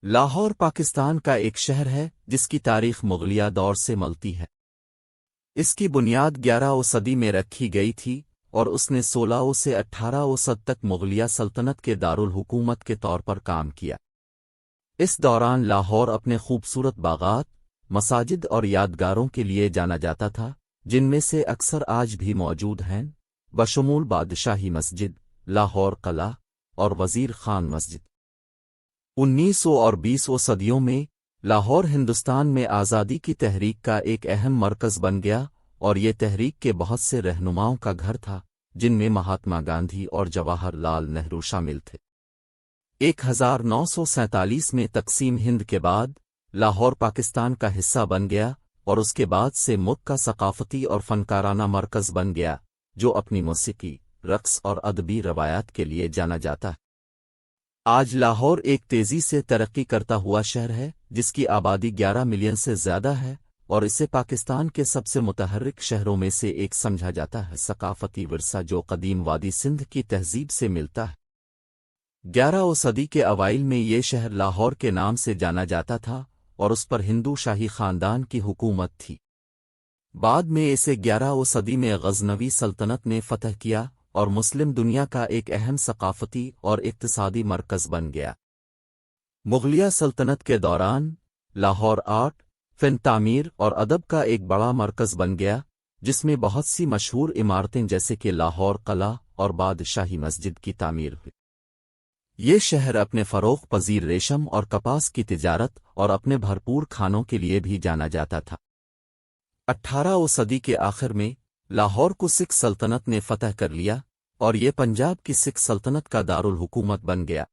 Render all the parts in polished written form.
لاہور پاکستان کا ایک شہر ہے جس کی تاریخ مغلیہ دور سے ملتی ہے۔ اس کی بنیاد 11ویں صدی میں رکھی گئی تھی اور اس نے 16 سے 18 صد تک مغلیہ سلطنت کے دارالحکومت کے طور پر کام کیا۔ اس دوران لاہور اپنے خوبصورت باغات، مساجد اور یادگاروں کے لیے جانا جاتا تھا، جن میں سے اکثر آج بھی موجود ہیں، بشمول بادشاہی مسجد، لاہور قلعہ اور وزیر خان مسجد۔ 19 اور 20 صدیوں میں لاہور ہندوستان میں آزادی کی تحریک کا ایک اہم مرکز بن گیا اور یہ تحریک کے بہت سے رہنماؤں کا گھر تھا، جن میں مہاتما گاندھی اور جواہر لال نہرو شامل تھے۔ 1947 میں تقسیم ہند کے بعد لاہور پاکستان کا حصہ بن گیا اور اس کے بعد سے ملک کا ثقافتی اور فنکارانہ مرکز بن گیا، جو اپنی موسیقی، رقص اور ادبی روایات کے لیے جانا جاتا ہے۔ آج لاہور ایک تیزی سے ترقی کرتا ہوا شہر ہے جس کی آبادی 11 ملین سے زیادہ ہے اور اسے پاکستان کے سب سے متحرک شہروں میں سے ایک سمجھا جاتا ہے۔ ثقافتی ورثہ جو قدیم وادی سندھ کی تہذیب سے ملتا ہے۔ 11ویں صدی کے اوائل میں یہ شہر لاہور کے نام سے جانا جاتا تھا اور اس پر ہندو شاہی خاندان کی حکومت تھی۔ بعد میں اسے 11ویں صدی میں غزنوی سلطنت نے فتح کیا اور مسلم دنیا کا ایک اہم ثقافتی اور اقتصادی مرکز بن گیا۔ مغلیہ سلطنت کے دوران لاہور آرٹ، فن تعمیر اور ادب کا ایک بڑا مرکز بن گیا، جس میں بہت سی مشہور عمارتیں جیسے کہ لاہور قلعہ اور بادشاہی مسجد کی تعمیر ہوئی۔ یہ شہر اپنے فروغ پذیر ریشم اور کپاس کی تجارت اور اپنے بھرپور کھانوں کے لیے بھی جانا جاتا تھا۔ 18ویں صدی کے آخر میں لاہور کو سکھ سلطنت نے فتح کر لیا اور یہ پنجاب کی سکھ سلطنت کا دارالحکومت بن گیا۔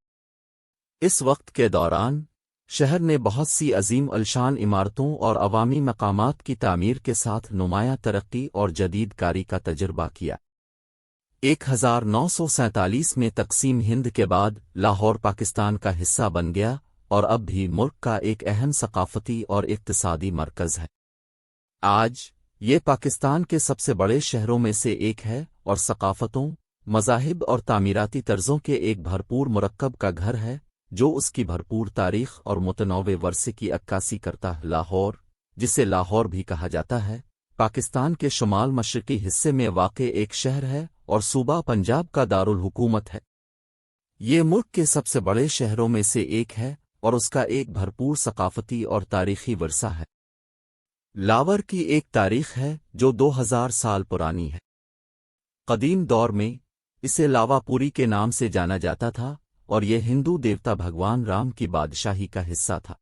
اس وقت کے دوران شہر نے بہت سی عظیم الشان عمارتوں اور عوامی مقامات کی تعمیر کے ساتھ نمایاں ترقی اور جدید کاری کا تجربہ کیا۔ 1947 میں تقسیم ہند کے بعد لاہور پاکستان کا حصہ بن گیا اور اب بھی ملک کا ایک اہم ثقافتی اور اقتصادی مرکز ہے۔ آج یہ پاکستان کے سب سے بڑے شہروں میں سے ایک ہے اور ثقافتوں، مذاہب اور تعمیراتی طرزوں کے ایک بھرپور مرکب کا گھر ہے جو اس کی بھرپور تاریخ اور متنوع ورثے کی عکاسی کرتا ہے۔ لاہور، جسے لاہور بھی کہا جاتا ہے، پاکستان کے شمال مشرقی حصے میں واقع ایک شہر ہے اور صوبہ پنجاب کا دارالحکومت ہے۔ یہ ملک کے سب سے بڑے شہروں میں سے ایک ہے اور اس کا ایک بھرپور ثقافتی اور تاریخی ورثہ ہے۔ لاور کی ایک تاریخ ہے جو 2000 سال پرانی ہے۔ قدیم دور میں اسے لاواپوری کے نام سے جانا جاتا تھا اور یہ ہندو دیوتا بھگوان رام کی بادشاہی کا حصہ تھا۔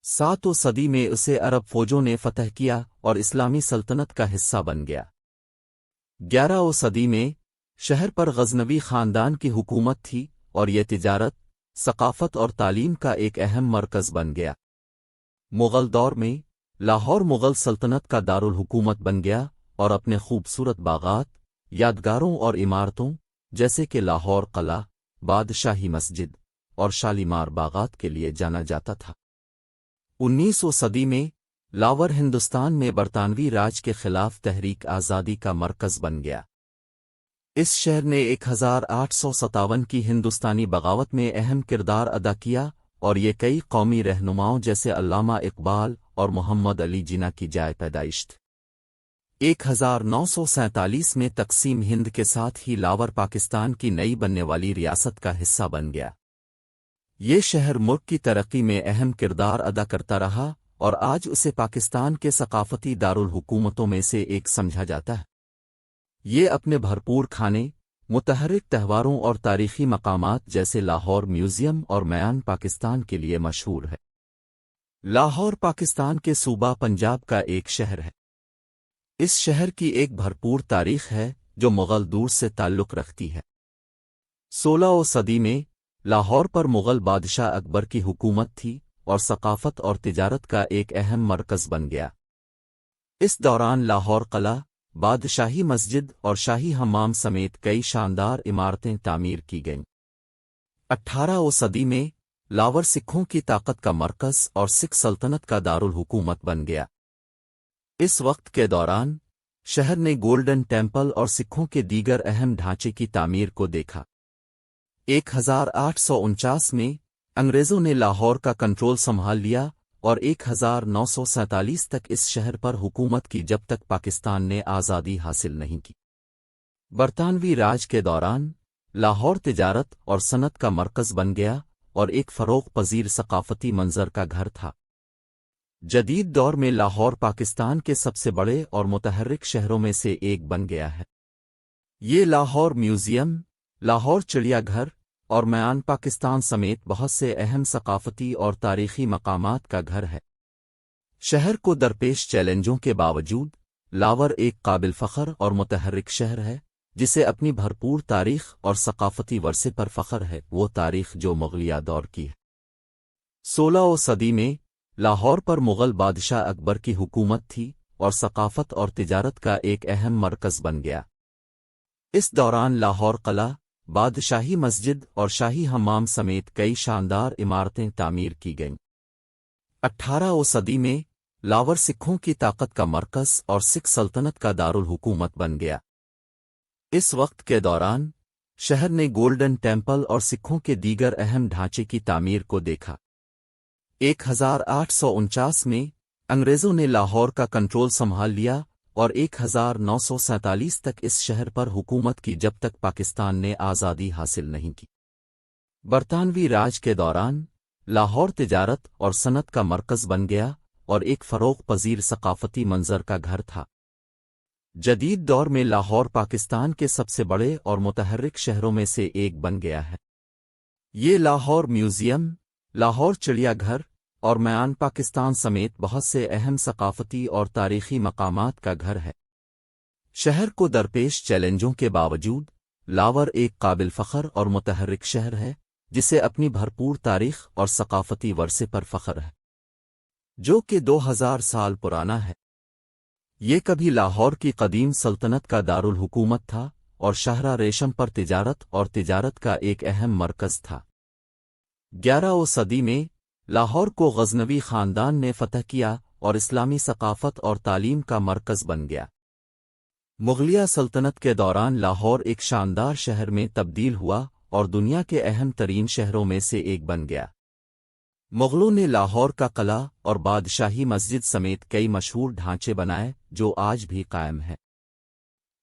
7ویں صدی میں اسے عرب فوجوں نے فتح کیا اور اسلامی سلطنت کا حصہ بن گیا۔ 11ویں صدی میں شہر پر غزنوی خاندان کی حکومت تھی اور یہ تجارت، ثقافت اور تعلیم کا ایک اہم مرکز بن گیا۔ مغل دور میں لاہور مغل سلطنت کا دارالحکومت بن گیا اور اپنے خوبصورت باغات، یادگاروں اور عمارتوں جیسے کہ لاہور قلعہ، بادشاہی مسجد اور شالیمار باغات کے لیے جانا جاتا تھا۔ 19ویں صدی میں لاور ہندوستان میں برطانوی راج کے خلاف تحریک آزادی کا مرکز بن گیا۔ اس شہر نے 1857 کی ہندوستانی بغاوت میں اہم کردار ادا کیا اور یہ کئی قومی رہنماؤں جیسے علامہ اقبال اور محمد علی جناح کی جائے پیدائش تھی۔ 1947 میں تقسیم ہند کے ساتھ ہی لاور پاکستان کی نئی بننے والی ریاست کا حصہ بن گیا۔ یہ شہر ملک کی ترقی میں اہم کردار ادا کرتا رہا اور آج اسے پاکستان کے ثقافتی دارالحکومتوں میں سے ایک سمجھا جاتا ہے۔ یہ اپنے بھرپور کھانے، متحرک تہواروں اور تاریخی مقامات جیسے لاہور میوزیم اور میان پاکستان کے لیے مشہور ہے۔ لاہور پاکستان کے صوبہ پنجاب کا ایک شہر ہے۔ اس شہر کی ایک بھرپور تاریخ ہے جو مغل دور سے تعلق رکھتی ہے۔ 16ویں صدی میں لاہور پر مغل بادشاہ اکبر کی حکومت تھی اور ثقافت اور تجارت کا ایک اہم مرکز بن گیا۔ اس دوران لاہور قلعہ، بادشاہی مسجد اور شاہی حمام سمیت کئی شاندار عمارتیں تعمیر کی گئیں۔ 18ویں صدی میں لاور سکھوں کی طاقت کا مرکز اور سکھ سلطنت کا دارالحکومت بن گیا۔ اس وقت کے دوران شہر نے گولڈن ٹیمپل اور سکھوں کے دیگر اہم ڈھانچے کی تعمیر کو دیکھا۔ 1849 میں انگریزوں نے لاہور کا کنٹرول سنبھال لیا اور 1947 تک اس شہر پر حکومت کی جب تک پاکستان نے آزادی حاصل نہیں کی۔ برطانوی راج کے دوران لاہور تجارت اور صنعت کا مرکز بن گیا اور ایک فروغ پذیر ثقافتی منظر کا گھر تھا۔ جدید دور میں لاہور پاکستان کے سب سے بڑے اور متحرک شہروں میں سے ایک بن گیا ہے۔ یہ لاہور میوزیم، لاہور چڑیا گھر اور میان پاکستان سمیت بہت سے اہم ثقافتی اور تاریخی مقامات کا گھر ہے۔ شہر کو درپیش چیلنجوں کے باوجود لاہور ایک قابل فخر اور متحرک شہر ہے جسے اپنی بھرپور تاریخ اور ثقافتی ورثے پر فخر ہے، وہ تاریخ جو مغلیہ دور کی ہے۔ 16ویں صدی میں لاہور پر مغل بادشاہ اکبر کی حکومت تھی اور ثقافت اور تجارت کا ایک اہم مرکز بن گیا۔ اس دوران لاہور قلعہ، بادشاہی مسجد اور شاہی حمام سمیت کئی شاندار عمارتیں تعمیر کی گئیں۔ 18ویں صدی میں لاہور سکھوں کی طاقت کا مرکز اور سکھ سلطنت کا دارالحکومت بن گیا۔ اس وقت کے دوران شہر نے گولڈن ٹیمپل اور سکھوں کے دیگر اہم ڈھانچے کی تعمیر کو دیکھا۔ 1849 میں انگریزوں نے لاہور کا کنٹرول سنبھال لیا اور 1947 تک اس شہر پر حکومت کی جب تک پاکستان نے آزادی حاصل نہیں کی۔ برطانوی راج کے دوران لاہور تجارت اور صنعت کا مرکز بن گیا اور ایک فروغ پذیر ثقافتی منظر کا گھر تھا۔ جدید دور میں لاہور پاکستان کے سب سے بڑے اور متحرک شہروں میں سے ایک بن گیا ہے۔ یہ لاہور میوزیم، لاہور چڑیا گھر اور میان پاکستان سمیت بہت سے اہم ثقافتی اور تاریخی مقامات کا گھر ہے۔ شہر کو درپیش چیلنجوں کے باوجود لاہور ایک قابل فخر اور متحرک شہر ہے جسے اپنی بھرپور تاریخ اور ثقافتی ورثے پر فخر ہے، جو کہ 2000 سال پرانا ہے۔ یہ کبھی لاہور کی قدیم سلطنت کا دارالحکومت تھا اور شاہراہ ریشم پر تجارت کا ایک اہم مرکز تھا۔ 11ویں صدی میں لاہور کو غزنوی خاندان نے فتح کیا اور اسلامی ثقافت اور تعلیم کا مرکز بن گیا۔ مغلیہ سلطنت کے دوران لاہور ایک شاندار شہر میں تبدیل ہوا اور دنیا کے اہم ترین شہروں میں سے ایک بن گیا۔ مغلوں نے لاہور کا قلعہ اور بادشاہی مسجد سمیت کئی مشہور ڈھانچے بنائے جو آج بھی قائم ہیں۔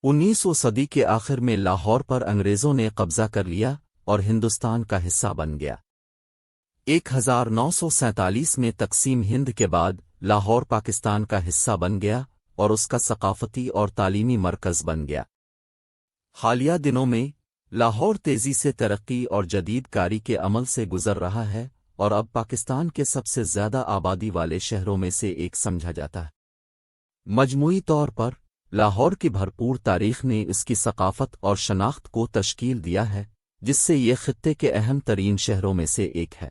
19ویں صدی کے آخر میں لاہور پر انگریزوں نے قبضہ کر لیا اور ہندوستان کا حصہ بن گیا۔ 1947 میں تقسیم ہند کے بعد لاہور پاکستان کا حصہ بن گیا اور اس کا ثقافتی اور تعلیمی مرکز بن گیا۔ حالیہ دنوں میں لاہور تیزی سے ترقی اور جدید کاری کے عمل سے گزر رہا ہے اور اب پاکستان کے سب سے زیادہ آبادی والے شہروں میں سے ایک سمجھا جاتا ہے۔ مجموعی طور پر لاہور کی بھرپور تاریخ نے اس کی ثقافت اور شناخت کو تشکیل دیا ہے، جس سے یہ خطے کے اہم ترین شہروں میں سے ایک ہے۔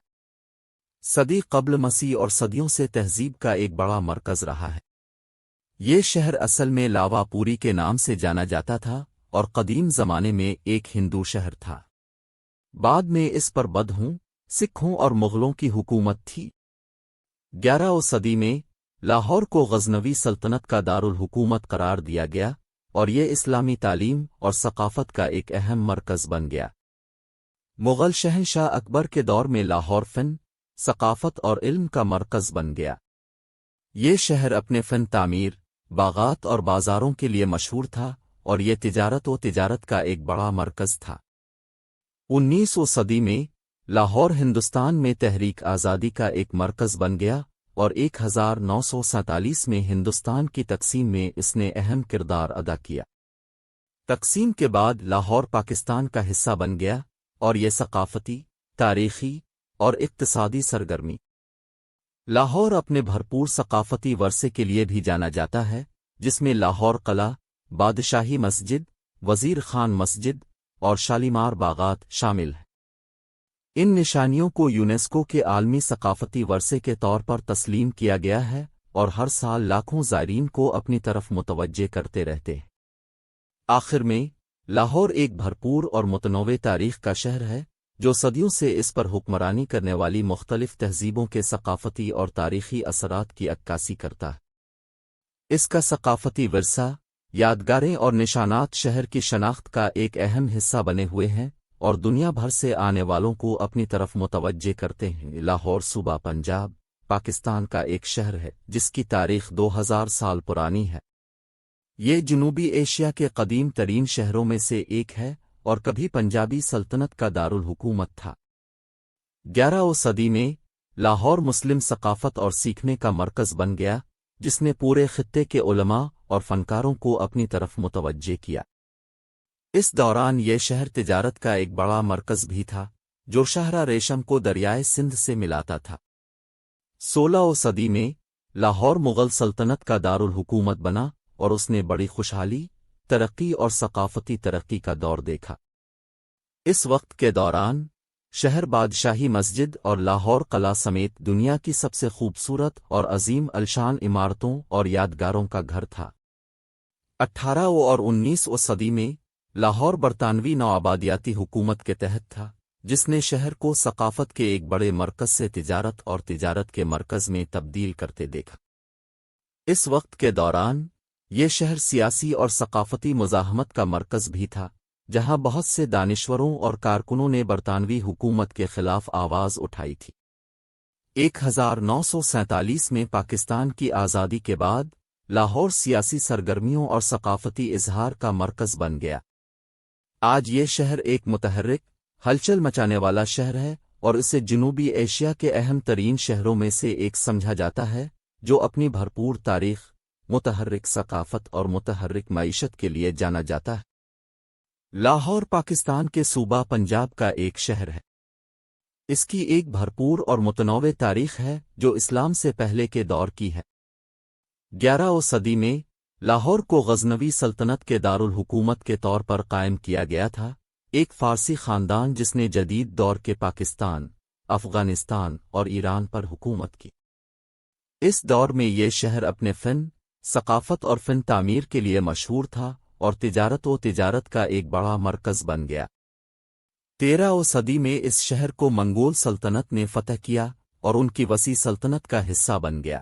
صدی قبل مسیح اور صدیوں سے تہذیب کا ایک بڑا مرکز رہا ہے۔ یہ شہر اصل میں لاوا پوری کے نام سے جانا جاتا تھا اور قدیم زمانے میں ایک ہندو شہر تھا۔ بعد میں اس پر بدھوں، سکھوں اور مغلوں کی حکومت تھی۔ 11ویں صدی میں لاہور کو غزنوی سلطنت کا دارالحکومت قرار دیا گیا اور یہ اسلامی تعلیم اور ثقافت کا ایک اہم مرکز بن گیا۔ مغل شہنشاہ اکبر کے دور میں لاہور فن، ثقافت اور علم کا مرکز بن گیا۔ یہ شہر اپنے فن تعمیر، باغات اور بازاروں کے لیے مشہور تھا اور یہ تجارت کا ایک بڑا مرکز تھا۔ 19ویں صدی میں لاہور ہندوستان میں تحریک آزادی کا ایک مرکز بن گیا اور 1947 میں ہندوستان کی تقسیم میں اس نے اہم کردار ادا کیا۔ تقسیم کے بعد لاہور پاکستان کا حصہ بن گیا اور یہ ثقافتی، تاریخی اور اقتصادی سرگرمی۔ لاہور اپنے بھرپور ثقافتی ورثے کے لیے بھی جانا جاتا ہے، جس میں لاہور قلعہ، بادشاہی مسجد، وزیر خان مسجد اور شالیمار باغات شامل ہیں۔ ان نشانیوں کو یونیسکو کے عالمی ثقافتی ورثے کے طور پر تسلیم کیا گیا ہے اور ہر سال لاکھوں زائرین کو اپنی طرف متوجہ کرتے رہتے ہیں۔ آخر میں لاہور ایک بھرپور اور متنوع تاریخ کا شہر ہے جو صدیوں سے اس پر حکمرانی کرنے والی مختلف تہذیبوں کے ثقافتی اور تاریخی اثرات کی عکاسی کرتا ہے۔ اس کا ثقافتی ورثہ، یادگاریں اور نشانات شہر کی شناخت کا ایک اہم حصہ بنے ہوئے ہیں اور دنیا بھر سے آنے والوں کو اپنی طرف متوجہ کرتے ہیں۔ لاہور صوبہ پنجاب پاکستان کا ایک شہر ہے جس کی تاریخ 2000 سال پرانی ہے۔ یہ جنوبی ایشیا کے قدیم ترین شہروں میں سے ایک ہے اور کبھی پنجابی سلطنت کا دارالحکومت تھا۔ 11ویں صدی میں لاہور مسلم ثقافت اور سیکھنے کا مرکز بن گیا، جس نے پورے خطے کے علماء اور فنکاروں کو اپنی طرف متوجہ کیا۔ اس دوران یہ شہر تجارت کا ایک بڑا مرکز بھی تھا، جو شاہراہ ریشم کو دریائے سندھ سے ملاتا تھا۔ 16ویں صدی میں لاہور مغل سلطنت کا دارالحکومت بنا اور اس نے بڑی خوشحالی، ترقی اور ثقافتی ترقی کا دور دیکھا۔ اس وقت کے دوران شہر بادشاہی مسجد اور لاہور قلعہ سمیت دنیا کی سب سے خوبصورت اور عظیم الشان عمارتوں اور یادگاروں کا گھر تھا۔ 18ویں اور 19ویں صدی میں لاہور برطانوی نوآبادیاتی حکومت کے تحت تھا، جس نے شہر کو ثقافت کے ایک بڑے مرکز سے تجارت اور تجارت کے مرکز میں تبدیل کرتے دیکھا۔ اس وقت کے دوران یہ شہر سیاسی اور ثقافتی مزاحمت کا مرکز بھی تھا، جہاں بہت سے دانشوروں اور کارکنوں نے برطانوی حکومت کے خلاف آواز اٹھائی تھی۔ 1947 میں پاکستان کی آزادی کے بعد لاہور سیاسی سرگرمیوں اور ثقافتی اظہار کا مرکز بن گیا۔ آج یہ شہر ایک متحرک، ہلچل مچانے والا شہر ہے اور اسے جنوبی ایشیا کے اہم ترین شہروں میں سے ایک سمجھا جاتا ہے، جو اپنی بھرپور تاریخ، متحرک ثقافت اور متحرک معیشت کے لیے جانا جاتا ہے۔ لاہور پاکستان کے صوبہ پنجاب کا ایک شہر ہے۔ اس کی ایک بھرپور اور متنوع تاریخ ہے جو اسلام سے پہلے کے دور کی ہے۔ 11ویں صدی میں لاہور کو غزنوی سلطنت کے دارالحکومت کے طور پر قائم کیا گیا تھا، ایک فارسی خاندان جس نے جدید دور کے پاکستان، افغانستان اور ایران پر حکومت کی۔ اس دور میں یہ شہر اپنے فن، ثقافت اور فن تعمیر کے لیے مشہور تھا اور تجارت کا ایک بڑا مرکز بن گیا۔ 13ویں صدی میں اس شہر کو منگول سلطنت نے فتح کیا اور ان کی وسیع سلطنت کا حصہ بن گیا۔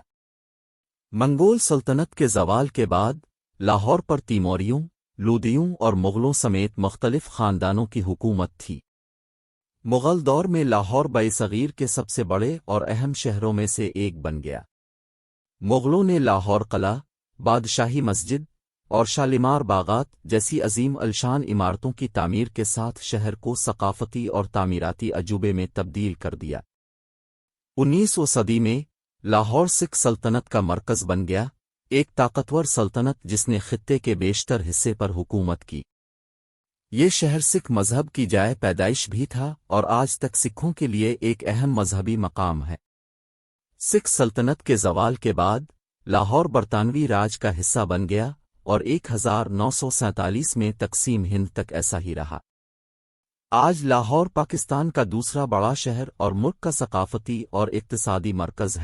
منگول سلطنت کے زوال کے بعد لاہور پر تیموریوں، لودیوں اور مغلوں سمیت مختلف خاندانوں کی حکومت تھی۔ مغل دور میں لاہور برصغیر کے سب سے بڑے اور اہم شہروں میں سے ایک بن گیا۔ مغلوں نے لاہور قلعہ، بادشاہی مسجد اور شالیمار باغات جیسی عظیم الشان عمارتوں کی تعمیر کے ساتھ شہر کو ثقافتی اور تعمیراتی عجوبے میں تبدیل کر دیا۔ 19ویں صدی میں لاہور سکھ سلطنت کا مرکز بن گیا، ایک طاقتور سلطنت جس نے خطے کے بیشتر حصے پر حکومت کی۔ یہ شہر سکھ مذہب کی جائے پیدائش بھی تھا اور آج تک سکھوں کے لیے ایک اہم مذہبی مقام ہے۔ سکھ سلطنت کے زوال کے بعد لاہور برطانوی راج کا حصہ بن گیا اور 1947 میں تقسیم ہند تک ایسا ہی رہا۔ آج لاہور پاکستان کا دوسرا بڑا شہر اور ملک کا ثقافتی اور اقتصادی مرکز ہے۔